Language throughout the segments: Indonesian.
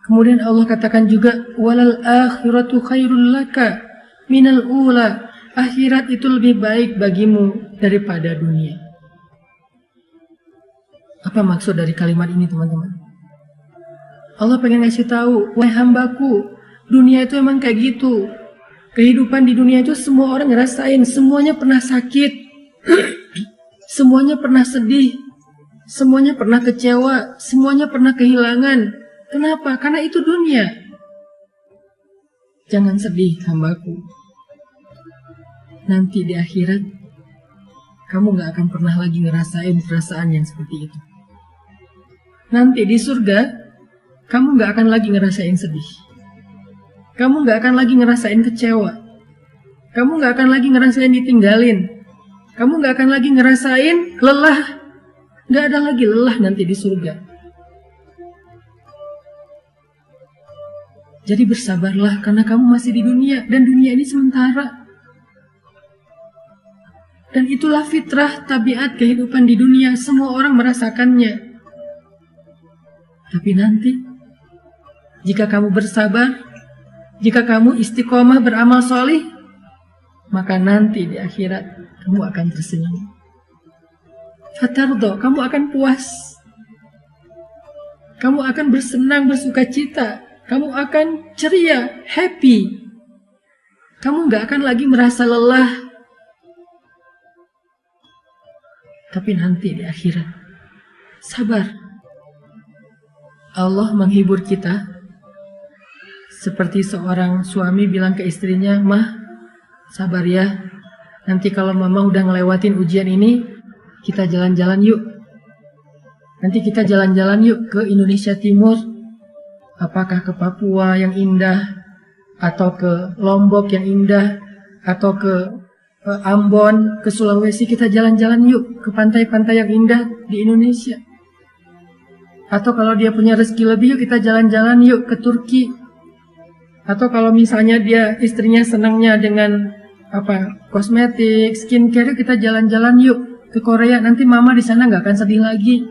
Kemudian Allah katakan juga, walal akhiratu khairul laka minal ula. Akhirat itu lebih baik bagimu daripada dunia. Apa maksud dari kalimat ini, teman-teman? Allah pengen ngasih tahu, wahai hambaku, dunia itu emang kayak gitu. Kehidupan di dunia itu semua orang ngerasain, semuanya pernah sakit, semuanya pernah sedih, semuanya pernah kecewa, semuanya pernah kehilangan. Kenapa? Karena itu dunia. Jangan sedih, hambaku. Nanti di akhirat, kamu gak akan pernah lagi ngerasain perasaan yang seperti itu. Nanti di surga, kamu gak akan lagi ngerasain sedih. Kamu gak akan lagi ngerasain kecewa. Kamu gak akan lagi ngerasain ditinggalin. Kamu gak akan lagi ngerasain lelah. Gak ada lagi lelah nanti di surga. Jadi bersabarlah karena kamu masih di dunia. Dan dunia ini sementara. Dan itulah fitrah tabiat kehidupan di dunia. Semua orang merasakannya. Tapi nanti, jika kamu bersabar, jika kamu istiqomah beramal solih, maka nanti di akhirat kamu akan tersenyum. Fatardo, kamu akan puas. Kamu akan bersenang, bersuka cita. Kamu akan ceria, happy. Kamu gak akan lagi merasa lelah. Tapi nanti di akhirat, sabar. Allah menghibur kita seperti seorang suami bilang ke istrinya, "Mah, sabar ya. Nanti kalau mama udah ngelewatin ujian ini, kita jalan-jalan yuk. Nanti kita jalan-jalan yuk ke Indonesia Timur. Apakah ke Papua yang indah, atau ke Lombok yang indah, atau ke Ambon, ke Sulawesi. Kita jalan-jalan yuk ke pantai-pantai yang indah di Indonesia. Atau kalau dia punya rezeki lebih, yuk kita jalan-jalan yuk ke Turki. Atau kalau misalnya dia istrinya senangnya dengan kosmetik, skincare, yuk kita jalan-jalan yuk ke Korea. Nanti mama di sana nggak akan sedih lagi.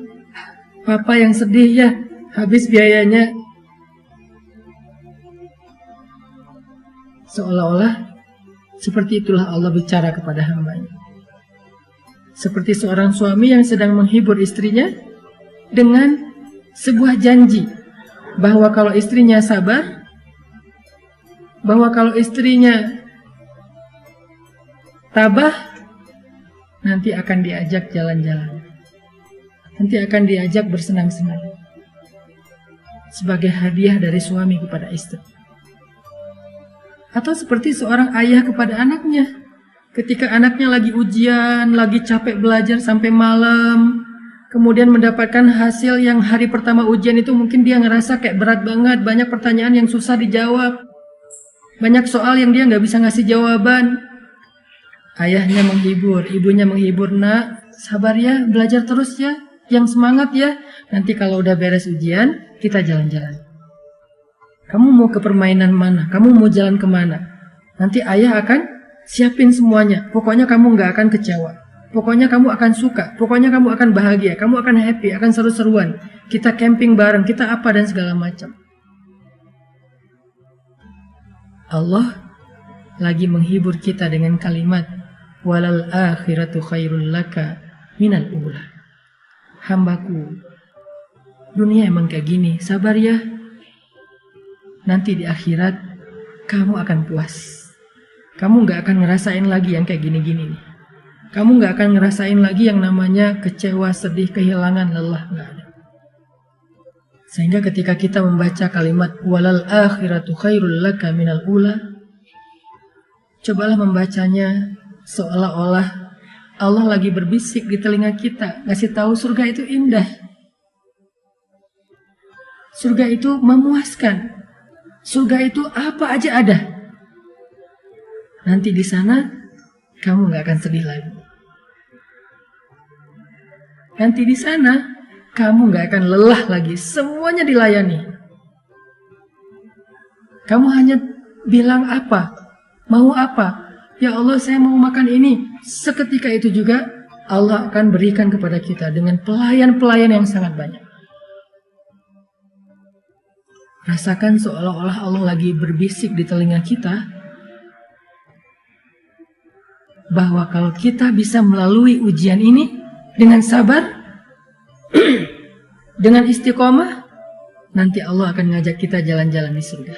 Papa yang sedih ya, habis biayanya." Seolah-olah seperti itulah Allah bicara kepada hambanya. Seperti seorang suami yang sedang menghibur istrinya dengan sebuah janji bahwa kalau istrinya sabar, bahwa kalau istrinya tabah, nanti akan diajak jalan-jalan, nanti akan diajak bersenang-senang sebagai hadiah dari suami kepada istri. Atau seperti seorang ayah kepada anaknya, ketika anaknya lagi ujian, lagi capek belajar sampai malam, kemudian mendapatkan hasil yang hari pertama ujian itu mungkin dia ngerasa kayak berat banget, banyak pertanyaan yang susah dijawab, banyak soal yang dia nggak bisa ngasih jawaban. Ayahnya menghibur, ibunya menghibur, "Nak, sabar ya, belajar terus ya, yang semangat ya. Nanti kalau udah beres ujian, kita jalan-jalan. Kamu mau ke permainan mana? Kamu mau jalan kemana? Nanti ayah akan siapin semuanya. Pokoknya kamu nggak akan kecewa. Pokoknya kamu akan suka. Pokoknya kamu akan bahagia. Kamu akan happy, akan seru-seruan. Kita camping bareng, kita apa dan segala macam." Allah lagi menghibur kita dengan kalimat, "Walal akhiratu khairul laka minal ula." Hambaku, dunia emang kayak gini, sabar ya. Nanti di akhirat kamu akan puas. Kamu gak akan ngerasain lagi yang kayak gini-gini nih. Kamu gak akan ngerasain lagi yang namanya kecewa, sedih, kehilangan, lelah. Gak ada. Sehingga ketika kita membaca kalimat walal akhiratu khairul laka minal ula, cobalah membacanya seolah-olah Allah lagi berbisik di telinga kita, ngasih tahu surga itu indah. Surga itu memuaskan. Surga itu apa aja ada. Nanti di sana kamu nggak akan sedih lagi. Nanti di sana kamu nggak akan lelah lagi. Semuanya dilayani. Kamu hanya bilang apa, mau apa. Ya Allah, saya mau makan ini. Seketika itu juga Allah akan berikan kepada kita dengan pelayan-pelayan yang sangat banyak. Rasakan seolah-olah Allah lagi berbisik di telinga kita bahwa kalau kita bisa melalui ujian ini dengan sabar, dengan istiqomah, nanti Allah akan ngajak kita jalan-jalan di surga.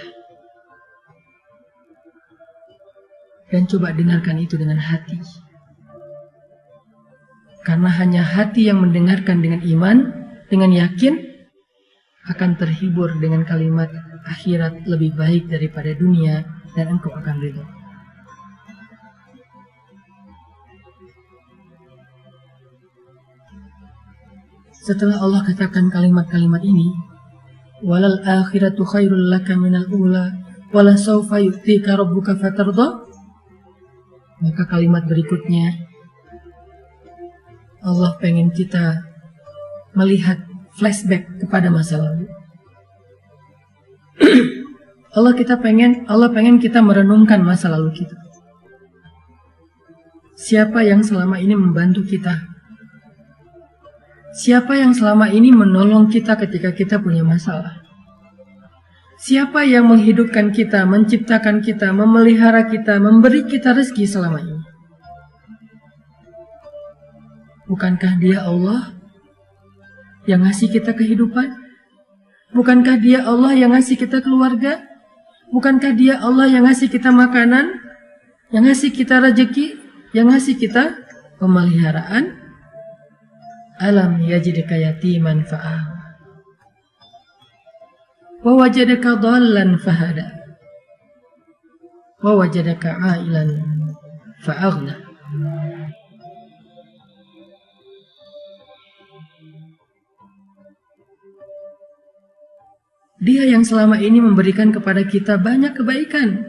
Dan coba dengarkan itu dengan hati. Karena hanya hati yang mendengarkan dengan iman, dengan yakin, akan terhibur dengan kalimat akhirat lebih baik daripada dunia dan engkau akan ridho. Setelah Allah katakan kalimat-kalimat ini, walal akhiratu khairul laka minal ula wala sawfa yu'tika rabbuka fatardha, maka kalimat berikutnya Allah pengen kita melihat flashback kepada masa lalu. Allah pengen kita merenungkan masa lalu kita. Siapa yang selama ini membantu kita? Siapa yang selama ini menolong kita ketika kita punya masalah? Siapa yang menghidupkan kita, menciptakan kita, memelihara kita, memberi kita rezeki selama ini? Bukankah Dia Allah yang ngasih kita kehidupan? Bukankah Dia Allah yang ngasih kita keluarga? Bukankah Dia Allah yang ngasih kita makanan? Yang ngasih kita rezeki? Yang ngasih kita pemeliharaan? Alam yajidka yatiman fa'awa wa wajadaka dhallan fahada wa wajadaka 'ailan fa'aghna. Dia yang selama ini memberikan kepada kita banyak kebaikan.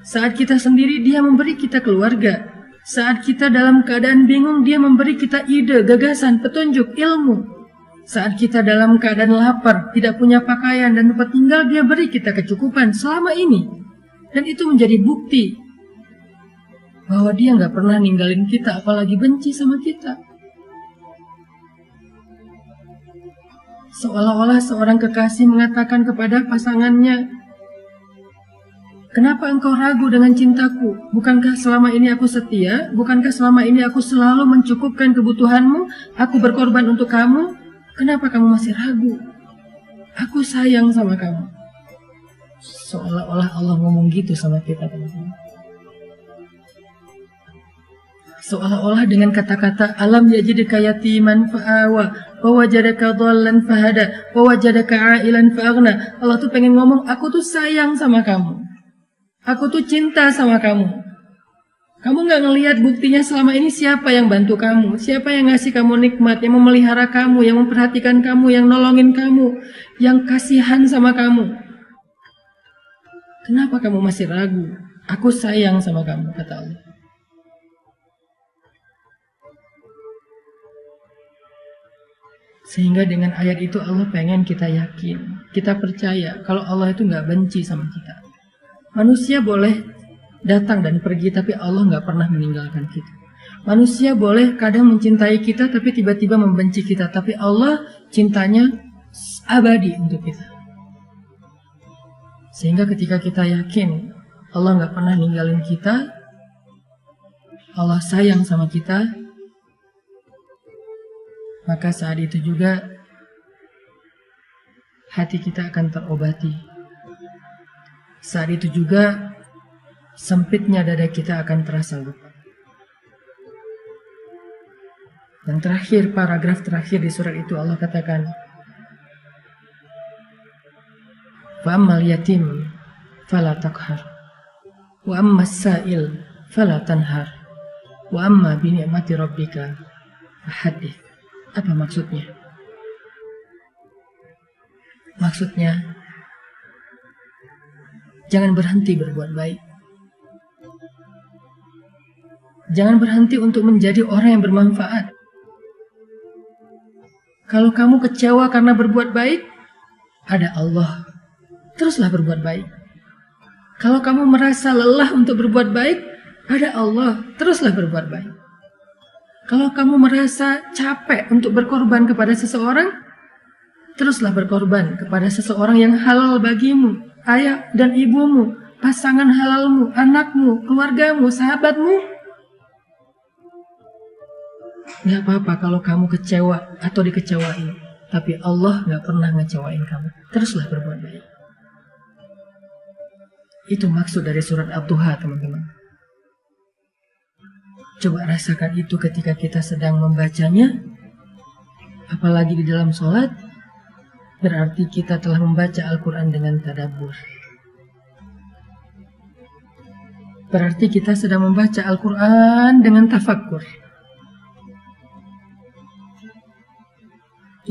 Saat kita sendiri, Dia memberi kita keluarga. Saat kita dalam keadaan bingung, Dia memberi kita ide, gagasan, petunjuk, ilmu. Saat kita dalam keadaan lapar, tidak punya pakaian dan tempat tinggal, Dia beri kita kecukupan selama ini. Dan itu menjadi bukti bahwa Dia nggak pernah ninggalin kita, apalagi benci sama kita. Seolah-olah seorang kekasih mengatakan kepada pasangannya, kenapa engkau ragu dengan cintaku? Bukankah selama ini aku setia? Bukankah selama ini aku selalu mencukupkan kebutuhanmu? Aku berkorban untuk kamu. Kenapa kamu masih ragu? Aku sayang sama kamu. Seolah-olah Allah ngomong gitu sama kita, teman-teman. Seolah-olah dengan kata-kata alam yajidka yatiman fa'awa wa wajadaka dhallan fahada wa wajadaka 'ailan fa'aghna. Allah tuh pengen ngomong, aku tuh sayang sama kamu. Aku tuh cinta sama kamu. Kamu gak ngelihat buktinya selama ini siapa yang bantu kamu, siapa yang ngasih kamu nikmat, yang memelihara kamu, yang memperhatikan kamu, yang nolongin kamu, yang kasihan sama kamu. Kenapa kamu masih ragu? Aku sayang sama kamu, kata Allah. Sehingga dengan ayat itu Allah pengen kita yakin, kita percaya kalau Allah itu gak benci sama kita. Manusia boleh datang dan pergi, tapi Allah gak pernah meninggalkan kita. Manusia boleh kadang mencintai kita, tapi tiba-tiba membenci kita. Tapi Allah cintanya abadi untuk kita. Sehingga ketika kita yakin Allah gak pernah ninggalin kita, Allah sayang sama kita, maka saat itu juga hati kita akan terobati. Saat itu juga sempitnya dada kita akan terasa lega. Dan terakhir, paragraf terakhir di surat itu Allah katakan, wa ammal yatim fala taqhar wa ammas sa'il fala tanhar wa amma bi ni'mati rabbika fahaddits. Apa maksudnya? Maksudnya, jangan berhenti berbuat baik. Jangan berhenti untuk menjadi orang yang bermanfaat. Kalau kamu kecewa karena berbuat baik, ada Allah. Teruslah berbuat baik. Kalau kamu merasa lelah untuk berbuat baik, ada Allah. Teruslah berbuat baik. Kalau kamu merasa capek untuk berkorban kepada seseorang, teruslah berkorban kepada seseorang yang halal bagimu, ayah dan ibumu, pasangan halalmu, anakmu, keluargamu, sahabatmu. Gak apa-apa kalau kamu kecewa atau dikecewain, tapi Allah gak pernah ngecewain kamu. Teruslah berbuat baik. Itu maksud dari surat Ad-Duha, teman-teman. Coba rasakan itu ketika kita sedang membacanya, apalagi di dalam sholat, berarti kita telah membaca Al-Quran dengan tadabbur. Berarti kita sedang membaca Al-Quran dengan tafakkur.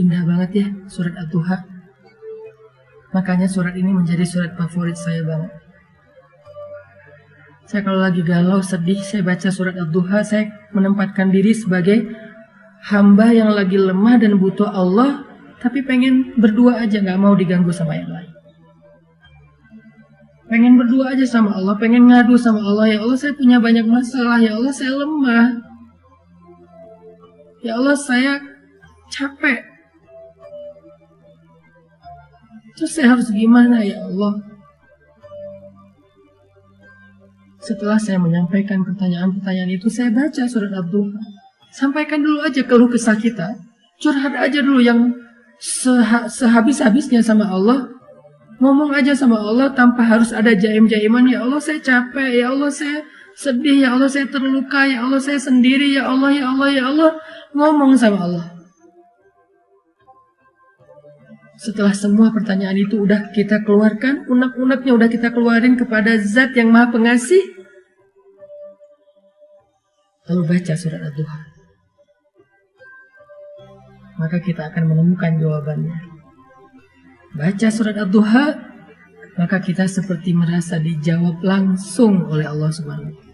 Indah banget ya surat Ad-Duha. Makanya surat ini menjadi surat favorit saya banget. Saya kalau lagi galau, sedih, saya baca surat Ad-Duha, saya menempatkan diri sebagai hamba yang lagi lemah dan butuh Allah, tapi pengen berdua aja, gak mau diganggu sama yang lain. Pengen berdua aja sama Allah, pengen ngadu sama Allah. Ya Allah, saya punya banyak masalah. Ya Allah, saya lemah. Ya Allah, saya capek. Terus saya harus gimana ya Allah? Setelah saya menyampaikan pertanyaan-pertanyaan itu, saya baca surat Ad-Duha. Sampaikan dulu aja keluh kesah kita. Curhat aja dulu yang sehabis-habisnya sama Allah. Ngomong aja sama Allah tanpa harus ada jaim-jaiman. Ya Allah, saya capek. Ya Allah, saya sedih. Ya Allah, saya terluka. Ya Allah, saya sendiri. Ya Allah, ya Allah, ya Allah. Ngomong sama Allah. Setelah semua pertanyaan itu udah kita keluarkan, unek-uneknya udah kita keluarin kepada Zat yang Maha Pengasih, lalu baca surat Ad-Duha. Maka kita akan menemukan jawabannya. Baca surat Ad-Duha, maka kita seperti merasa dijawab langsung oleh Allah Subhanahu wa Ta'ala.